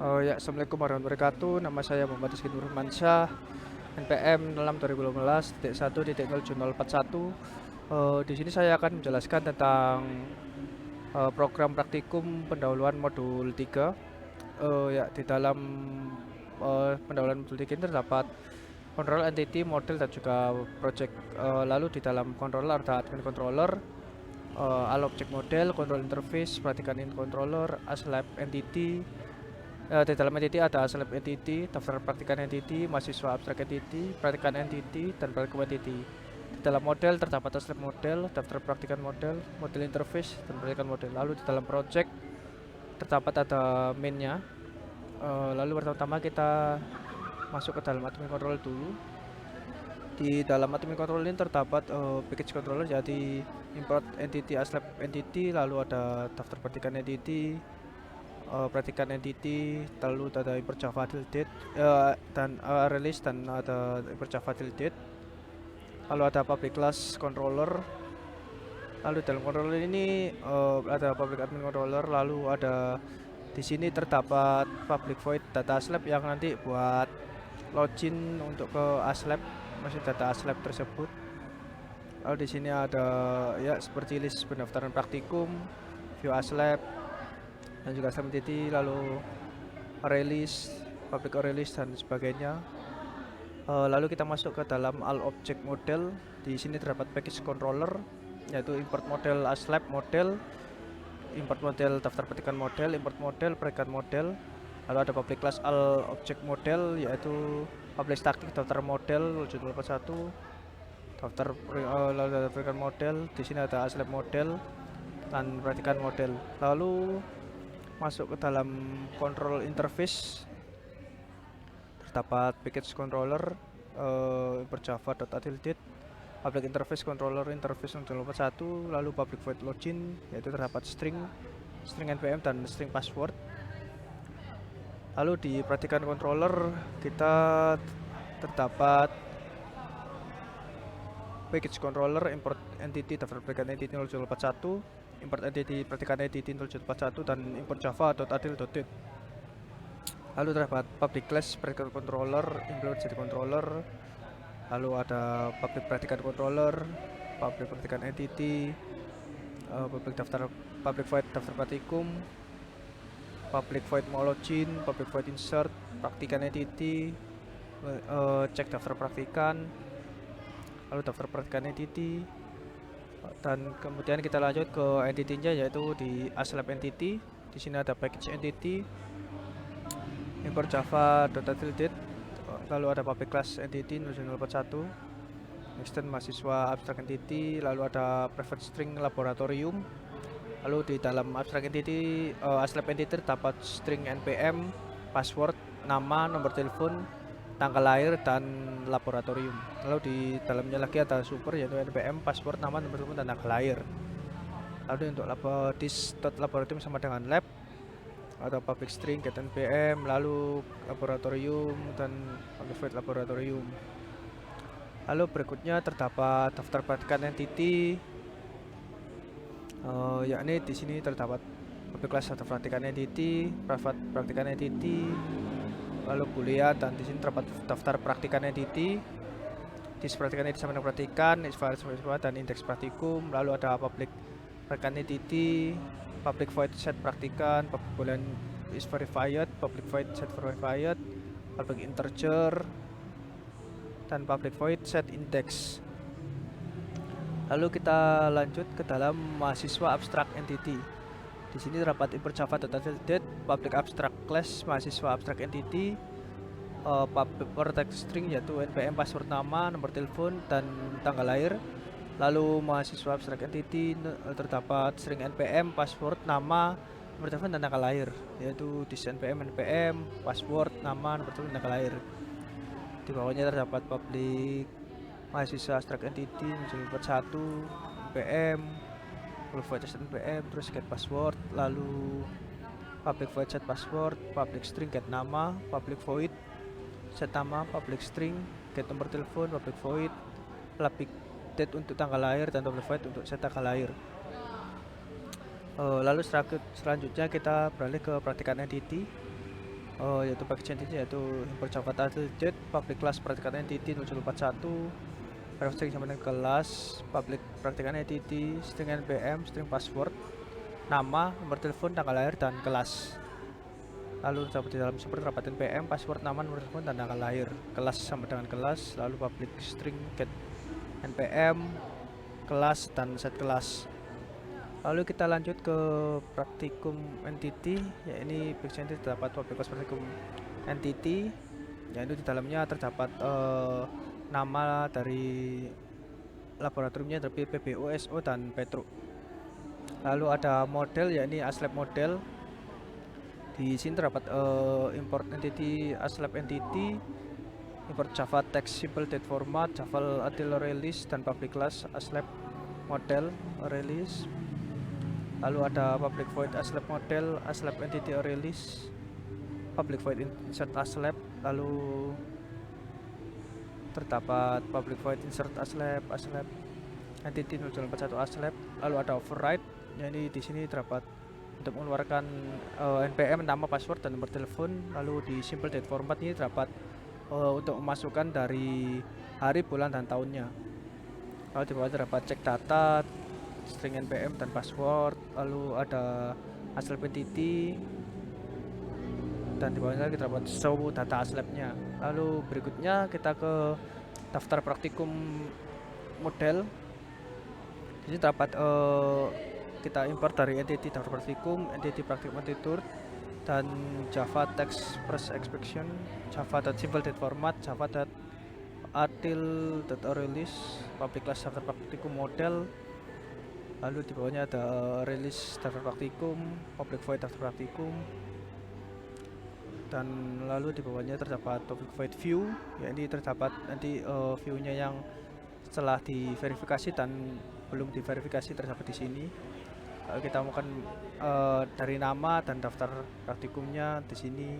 Ya, Assalamualaikum warahmatullahi wabarakatuh. Nama saya Muhammad Rizky Nurmansyah, NPM 06/2015.1.07041. Di sini saya akan menjelaskan tentang program praktikum pendahuluan modul 3. Ya, di dalam pendahuluan modul 3 ini terdapat control entity, model, dan juga project. Lalu di dalam controller ada admin controller, all object model, control interface, perhatikan in controller, aslab entity. Di dalam entity ada aslab entity, daftar praktikan entity, mahasiswa abstrak entity, praktikan entity, dan praktikum entity. Di dalam model terdapat aslab model, daftar praktikan model, model interface, dan praktikan model. Lalu di dalam project terdapat ada mainnya. Lalu pertama-tama kita masuk ke dalam admin control dulu. Di dalam admin control ini terdapat package controller, jadi import entity, aslab entity, lalu ada daftar praktikan entity, perhatikan entity, lalu ada import Java date, dan release, dan ada import Java date. Lalu ada public class controller. Lalu dalam controller ini ada public admin controller. Lalu ada di sini terdapat public void data aslab yang nanti buat login untuk ke aslab, masih data aslab tersebut. Lalu di sini ada ya seperti list pendaftaran praktikum, view aslab, dan juga aslab entity, lalu release, public release, dan sebagainya. Lalu kita masuk ke dalam all object model. Di sini terdapat package controller, yaitu import model aslab model, import model daftar petikan model, import model petikan model. Lalu ada public class all object model, yaitu public static daftar model 781, daftar lalu ada petikan model. Di sini ada aslab model dan petikan model. Lalu masuk ke dalam control interface, terdapat package controller, import java.utility, public interface controller interface 081, lalu public void login, yaitu terdapat string npm dan string password. Lalu di perhatikan controller kita terdapat package controller, import entity daftar perhatikan entity 081, import entity perhatikan entity 071, dan import java.util.date. Lalu terdapat public class perhatikan controller, implement jadi controller. Lalu ada public perhatikan controller, public perhatikan entity, public void daftar praktikum, public void mau login, public void insert, praktikan entity, cek daftar praktikan, lalu daftar praktikan entity, dan kemudian kita lanjut ke entity-nya, yaitu di aslab entity. Di sini ada package entity, import java.utility, lalu ada public class entity 041, extend mahasiswa abstract entity, lalu ada private string laboratorium. Lalu di dalam abstract entity, aslab entity terdapat string npm, password, nama, nomor telepon, tanggal lahir, dan laboratorium. Lalu di dalamnya lagi ada super, yaitu npm, password, nama, nomor telepon, dan tanggal lahir. Lalu untuk this.laboratorium sama dengan lab, ada public string get npm, lalu laboratorium, dan public void laboratorium. Lalu berikutnya terdapat daftar praktikan entity, yakni di sini terdapat public class daftar praktikan entity, private praktikan entity, lalu boolean, dan di sini terdapat daftar praktikan entity, dis praktikan entity sama dengan praktikan, dan indeks praktikum. Lalu ada public praktikan entity, public void set praktikan, public boolean is verified, public void set verified, public integer, dan public void set index. Lalu kita lanjut ke dalam mahasiswa abstract entity. Di sini terdapat import java.utility, public abstract class mahasiswa abstract entity, public text string yaitu npm, password, nama, nomor telepon, dan tanggal lahir. Lalu mahasiswa abstract entity terdapat string npm, password, nama, nomor telepon, dan tanggal lahir, yaitu dis npm, password, nama, nomor telepon, dan tanggal lahir. Di bawahnya terdapat public mahasiswa abstract entity 041, npm, public void set npm, terus get password, lalu public void set password, public string get nama, public void set nama, public string get nomor telepon, public void public date untuk tanggal lahir, dan public void untuk set tanggal lahir. Lalu selanjutnya kita beralih ke praktikan entity. yaitu package entity yaitu import Java target, public class praktikan entity 041, private string sama dengan kelas, public praktikan entity, string npm, string password, nama, nomor telepon, tanggal lahir, dan kelas. Lalu terdapat di dalam super terdapat npm, password, nama, nomor telepon, dan tanggal lahir. Kelas sama dengan kelas, lalu public string get npm, kelas, dan set kelas. Lalu kita lanjut ke praktikum entity, ya ini package entity terdapat public class praktikum entity, yaitu di dalamnya terdapat nama dari laboratoriumnya dari PBO, SO, dan Petro. Lalu ada model, yakni ASLab model. Di sini terdapat import entity ASLab entity, import Java text simple date format, Java until release, dan public class ASLab model release. Lalu ada public void ASLab model, ASLab entity release, public void insert ASLab, lalu terdapat public void insert ASLab, ASLab entity 041 ASLab, lalu ada override. Jadi di sini terdapat untuk mengeluarkan npm, nama, password, dan nomor telepon. Lalu di simple date format ini terdapat untuk memasukkan dari hari, bulan, dan tahunnya. Lalu di bawah terdapat cek data, string npm, dan password. Lalu ada ASLab entity, dan di bawahnya kita dapat show data ASLab-nya. Lalu berikutnya kita ke daftar praktikum model. Di sini terdapat kita import dari entity daftar praktikum, entity praktikum tutor, dan Java text first expression, Java simple date format, Java until release, public class daftar praktikum model. Lalu di bawahnya ada release daftar praktikum, public void daftar praktikum, dan lalu di bawahnya terdapat public void view, ya ini terdapat nanti view-nya yang setelah diverifikasi dan belum diverifikasi terdapat di sini. Kita maukan dari nama dan daftar praktikumnya di sini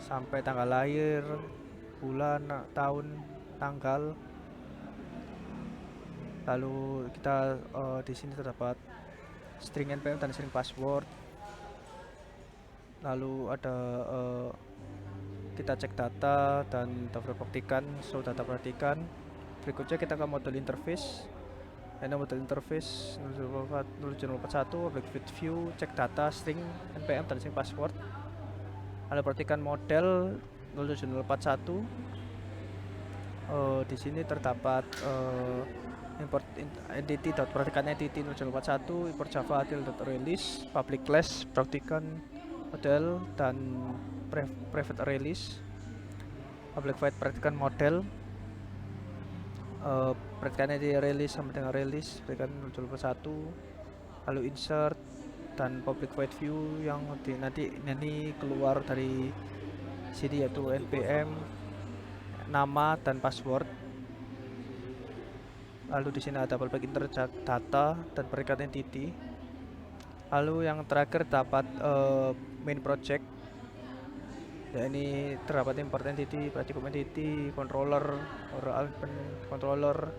sampai tanggal lahir, bulan, tahun, tanggal. Lalu kita di sini terdapat string npm dan string password. Lalu ada kita cek data dan daftar praktikan, show data praktikan. Berikutnya kita ke model interface. Ini model interface 0.041, public void view, cek data, string npm, dan string password. Lalu perhatikan model 0.041. Di sini terdapat import entity perhatikan entity 0.041, import Java until release, public class praktikan model, dan private release, public void praktikan model, praktikan entity release sama dengan release praktikan 0.1, lalu insert dan public void view yang nanti keluar dari sini yaitu npm, nama, dan password. Lalu di sini ada public inter data dan perikat entity. Lalu yang terakhir dapat main project, ya ini terdapat import entity, praktikum entity, controller, controller,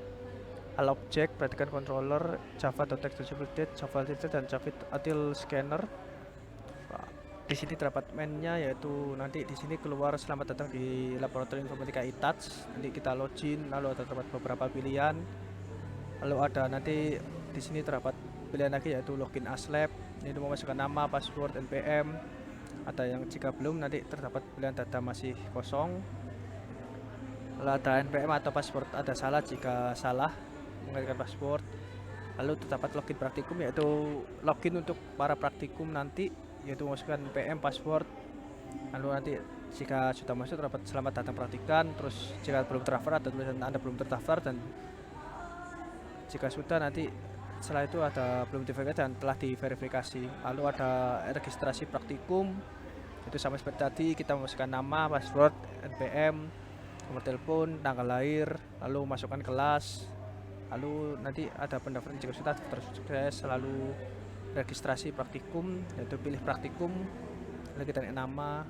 all object, perhatikan controller, java.text date, java date, dan java until scanner. Di sini terdapat mainnya, yaitu nanti di sini keluar selamat datang di laboratorium informatika ITouch. Nanti kita login, lalu ada terdapat beberapa pilihan. Lalu ada nanti di sini terdapat pilihan lagi yaitu login ASLab. Ini memasukkan nama, password, npm. Ada yang jika belum nanti terdapat pilihan data masih kosong. Lalu ada npm atau password ada salah jika salah menggantikan password. Lalu terdapat login praktikum yaitu login untuk para praktikum nanti, yaitu memasukkan npm, password. Lalu nanti jika sudah masuk terdapat selamat datang praktikan. Terus jika belum terdaftar ada tulisan Anda belum terdaftar, dan jika sudah nanti setelah itu ada belum diverifikasi dan telah diverifikasi. Lalu ada registrasi praktikum, itu sama seperti tadi, kita memasukkan nama, password, npm, nomor telepon, tanggal lahir, lalu masukkan kelas. Lalu nanti ada pendaftaran jika sudah sukses. Lalu registrasi praktikum, yaitu pilih praktikum, lalu kita nama,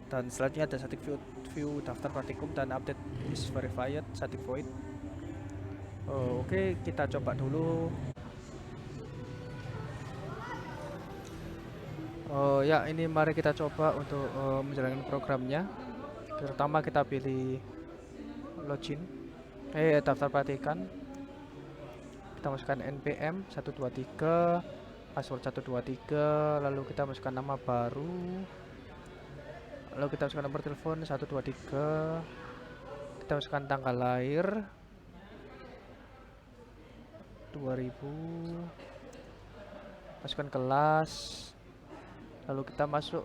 dan selanjutnya ada static view daftar praktikum dan update is verified, static void. Oke, kita coba dulu. Ya, ini mari kita coba untuk menjalankan programnya. Pertama kita pilih login, daftar praktikan. Kita masukkan npm 123, password 123, lalu kita masukkan nama baru, lalu kita masukkan nomor telepon 123, kita masukkan tanggal lahir 2000, masukkan kelas, lalu kita masuk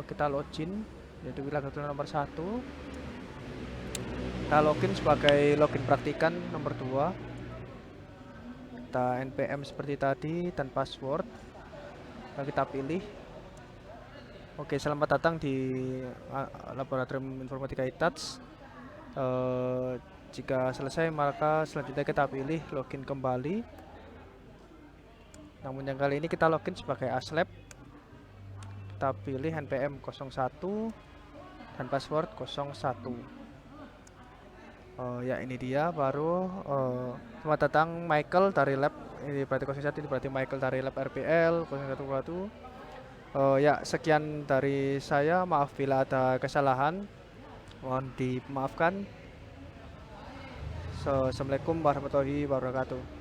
kita login, yaitu wilayah nomor 1. Kita login sebagai login praktikan nomor 2. Kita npm seperti tadi dan password, lalu kita pilih. Oke, selamat datang di Laboratorium Informatika ITATS. Jika selesai, maka selanjutnya kita pilih login kembali. Namun yang kali ini kita login sebagai ASLab. Kita pilih npm 01 dan password 01. Ya, ini dia baru. Selamat datang Michael dari lab. Ini berarti 01, ini berarti Michael dari lab RPL 01. Ya, sekian dari saya. Maaf bila ada kesalahan, mohon dimaafkan. Assalamualaikum warahmatullahi wabarakatuh.